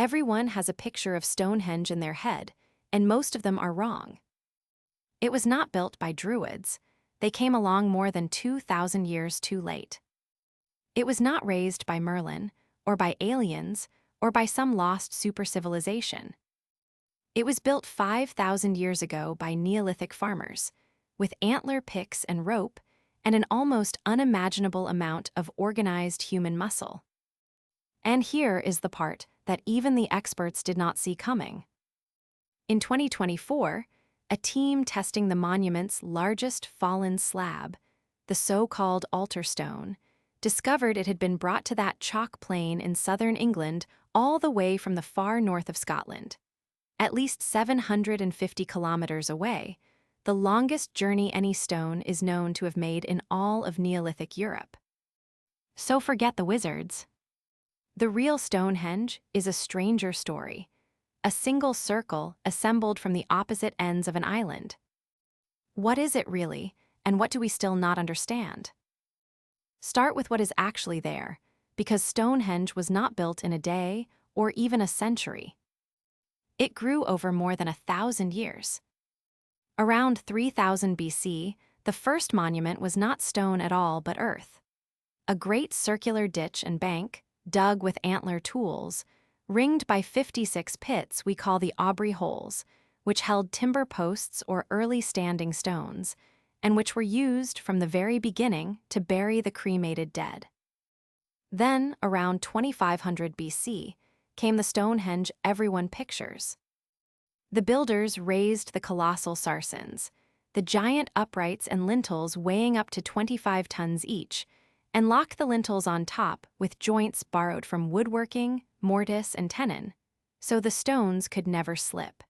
Everyone has a picture of Stonehenge in their head, and most of them are wrong. It was not built by Druids. They came along more than 2,000 years too late. It was not raised by Merlin, or by aliens, or by some lost super-civilization. It was built 5,000 years ago by Neolithic farmers, with antler picks and rope, and an almost unimaginable amount of organized human muscle. And here is the part that even the experts did not see coming. In 2024, a team testing the monument's largest fallen slab, the so-called altar stone, discovered it had been brought to that chalk plain in southern England all the way from the far north of Scotland. At least 750 kilometers away, the longest journey any stone is known to have made in all of Neolithic Europe. So forget the wizards. The real Stonehenge is a stranger story, a single circle assembled from the opposite ends of an island. What is it really, and what do we still not understand? Start with what is actually there, because Stonehenge was not built in a day or even a century. It grew over more than 1,000 years. Around 3000 BC, the first monument was not stone at all but earth. A great circular ditch and bank, dug with antler tools, ringed by 56 pits we call the Aubrey holes, which held timber posts or early standing stones, and which were used from the very beginning to bury the cremated dead. Then, around 2500 BC, came the Stonehenge everyone pictures. The builders raised the colossal sarsens, the giant uprights and lintels weighing up to 25 tons each, and locked the lintels on top with joints borrowed from woodworking, mortise, and tenon, so the stones could never slip.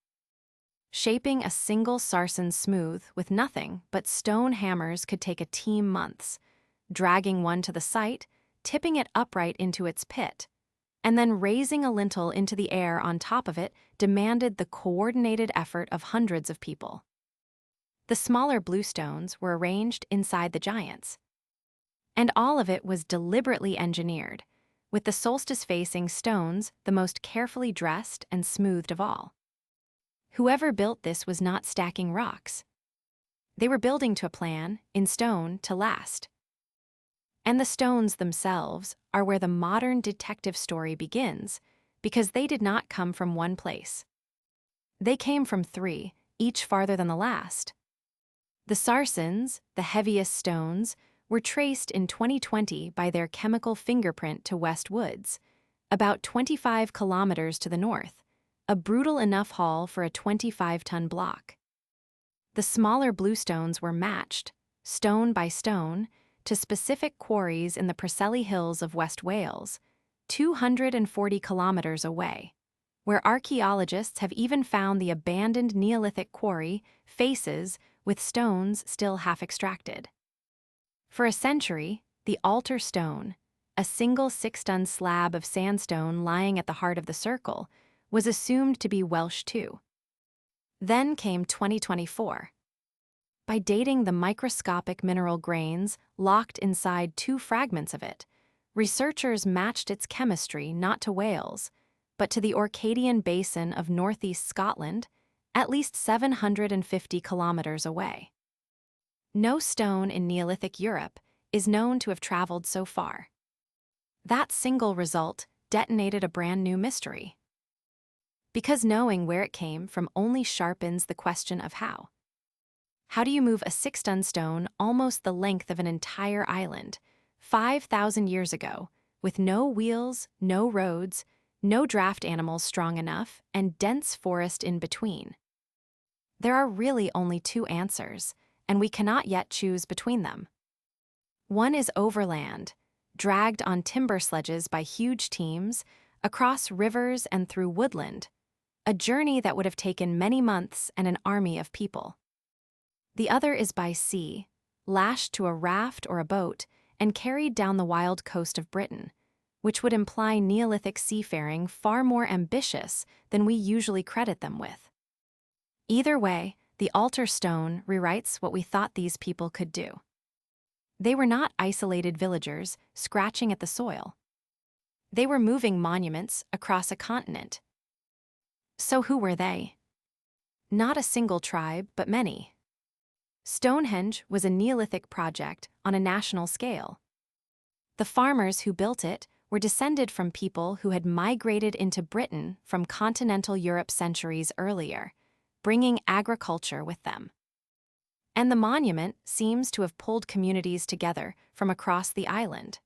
Shaping a single sarsen smooth with nothing but stone hammers could take a team months, dragging one to the site, tipping it upright into its pit, and then raising a lintel into the air on top of it demanded the coordinated effort of hundreds of people. The smaller bluestones were arranged inside the giants. And all of it was deliberately engineered, with the solstice-facing stones the most carefully dressed and smoothed of all. Whoever built this was not stacking rocks. They were building to a plan, in stone, to last. And the stones themselves are where the modern detective story begins, because they did not come from one place. They came from three, each farther than the last. The sarsens, the heaviest stones, were traced in 2020 by their chemical fingerprint to West Woods, about 25 kilometers to the north, a brutal enough haul for a 25-ton block. The smaller bluestones were matched, stone by stone, to specific quarries in the Preseli Hills of West Wales, 240 kilometers away, where archaeologists have even found the abandoned Neolithic quarry faces with stones still half extracted. For a century, the altar stone, a single 6-ton slab of sandstone lying at the heart of the circle, was assumed to be Welsh too. Then came 2024. By dating the microscopic mineral grains locked inside two fragments of it, researchers matched its chemistry not to Wales, but to the Orcadian basin of northeast Scotland, at least 750 kilometers away. No stone in Neolithic Europe is known to have traveled so far. That single result detonated a brand new mystery. Because knowing where it came from only sharpens the question of how. How do you move a 6-ton stone almost the length of an entire island, 5,000 years ago, with no wheels, no roads, no draft animals strong enough, and dense forest in between? There are really only two answers, and we cannot yet choose between them. One is overland, dragged on timber sledges by huge teams, across rivers and through woodland, a journey that would have taken many months and an army of people. The other is by sea, lashed to a raft or a boat and carried down the wild coast of Britain, which would imply Neolithic seafaring far more ambitious than we usually credit them with. Either way, the altar stone rewrites what we thought these people could do. They were not isolated villagers scratching at the soil. They were moving monuments across a continent. So who were they? Not a single tribe, but many. Stonehenge was a Neolithic project on a national scale. The farmers who built it were descended from people who had migrated into Britain from continental Europe centuries earlier, bringing agriculture with them. And the monument seems to have pulled communities together from across the island.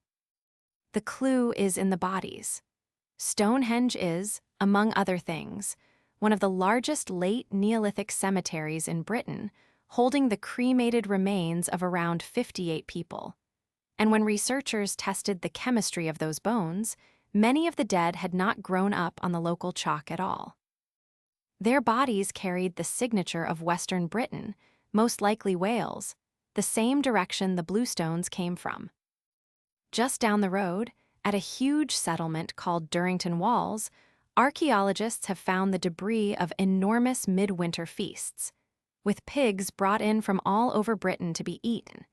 The clue is in the bodies. Stonehenge is, among other things, one of the largest late Neolithic cemeteries in Britain, holding the cremated remains of around 58 people. And when researchers tested the chemistry of those bones, many of the dead had not grown up on the local chalk at all. Their bodies carried the signature of Western Britain, most likely Wales, the same direction the bluestones came from. Just down the road, at a huge settlement called Durrington Walls, archaeologists have found the debris of enormous midwinter feasts, with pigs brought in from all over Britain to be eaten,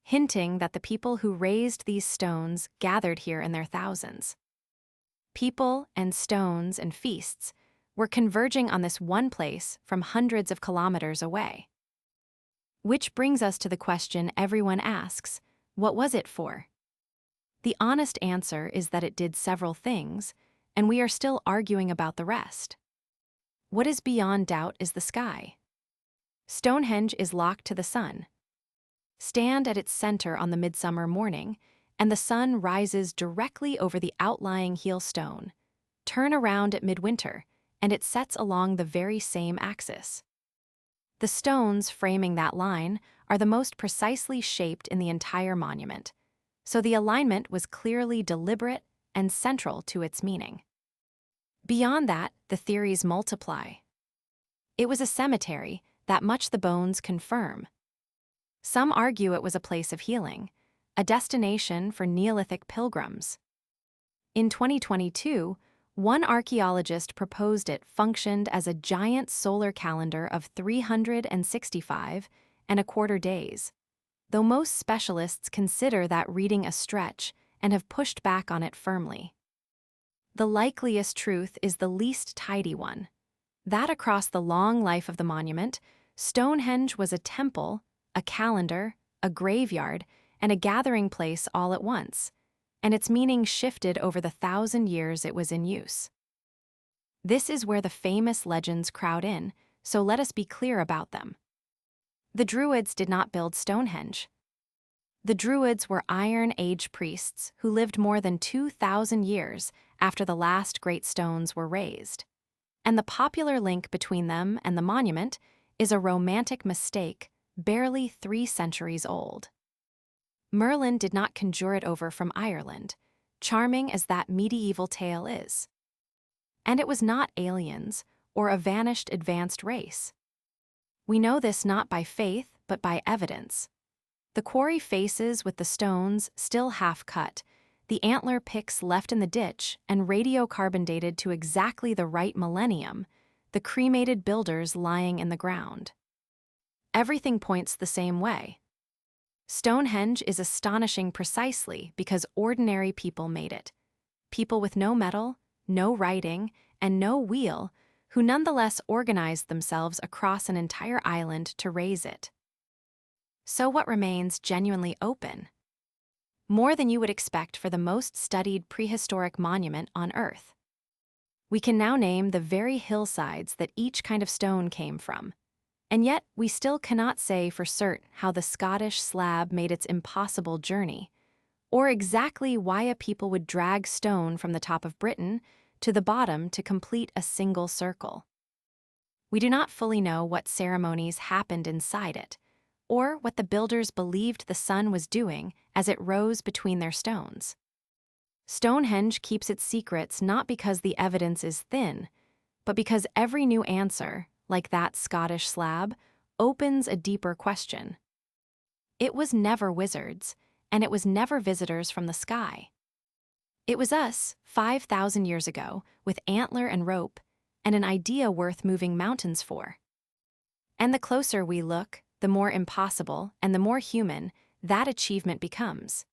hinting that the people who raised these stones gathered here in their thousands. People and stones and feasts were converging on this one place from hundreds of kilometers away. Which brings us to the question everyone asks, what was it for? The honest answer is that it did several things, and we are still arguing about the rest. What is beyond doubt is the sky. Stonehenge is locked to the sun. Stand at its center on the midsummer morning, and the sun rises directly over the outlying heel stone. Turn around at midwinter, and it sets along the very same axis. The stones framing that line are the most precisely shaped in the entire monument, so the alignment was clearly deliberate and central to its meaning. Beyond that, the theories multiply. It was a cemetery, that much the bones confirm. Some argue it was a place of healing, a destination for Neolithic pilgrims. In 2022, one archaeologist proposed it functioned as a giant solar calendar of 365 and a quarter days, though most specialists consider that reading a stretch and have pushed back on it firmly. The likeliest truth is the least tidy one, that across the long life of the monument, Stonehenge was a temple, a calendar, a graveyard, and a gathering place all at once, and its meaning shifted over the 1,000 years it was in use. This is where the famous legends crowd in, so let us be clear about them. The Druids did not build Stonehenge. The Druids were Iron Age priests who lived more than 2,000 years after the last great stones were raised. And the popular link between them and the monument is a romantic mistake barely 3 centuries old. Merlin did not conjure it over from Ireland, charming as that medieval tale is. And it was not aliens or a vanished advanced race. We know this not by faith, but by evidence. The quarry faces with the stones still half-cut, the antler picks left in the ditch and radiocarbon dated to exactly the right millennium, the cremated builders lying in the ground. Everything points the same way. Stonehenge is astonishing precisely because ordinary people made it. People with no metal, no writing, and no wheel, who nonetheless organized themselves across an entire island to raise it. So what remains genuinely open? More than you would expect for the most studied prehistoric monument on Earth. We can now name the very hillsides that each kind of stone came from, and yet we still cannot say for certain how the Scottish slab made its impossible journey, or exactly why a people would drag stone from the top of Britain to the bottom to complete a single circle. We do not fully know what ceremonies happened inside it, or what the builders believed the sun was doing as it rose between their stones. Stonehenge keeps its secrets not because the evidence is thin, but because every new answer, like that Scottish slab, opens a deeper question. It was never wizards, and it was never visitors from the sky. It was us, 5,000 years ago, with antler and rope, and an idea worth moving mountains for. And the closer we look, the more impossible and the more human that achievement becomes.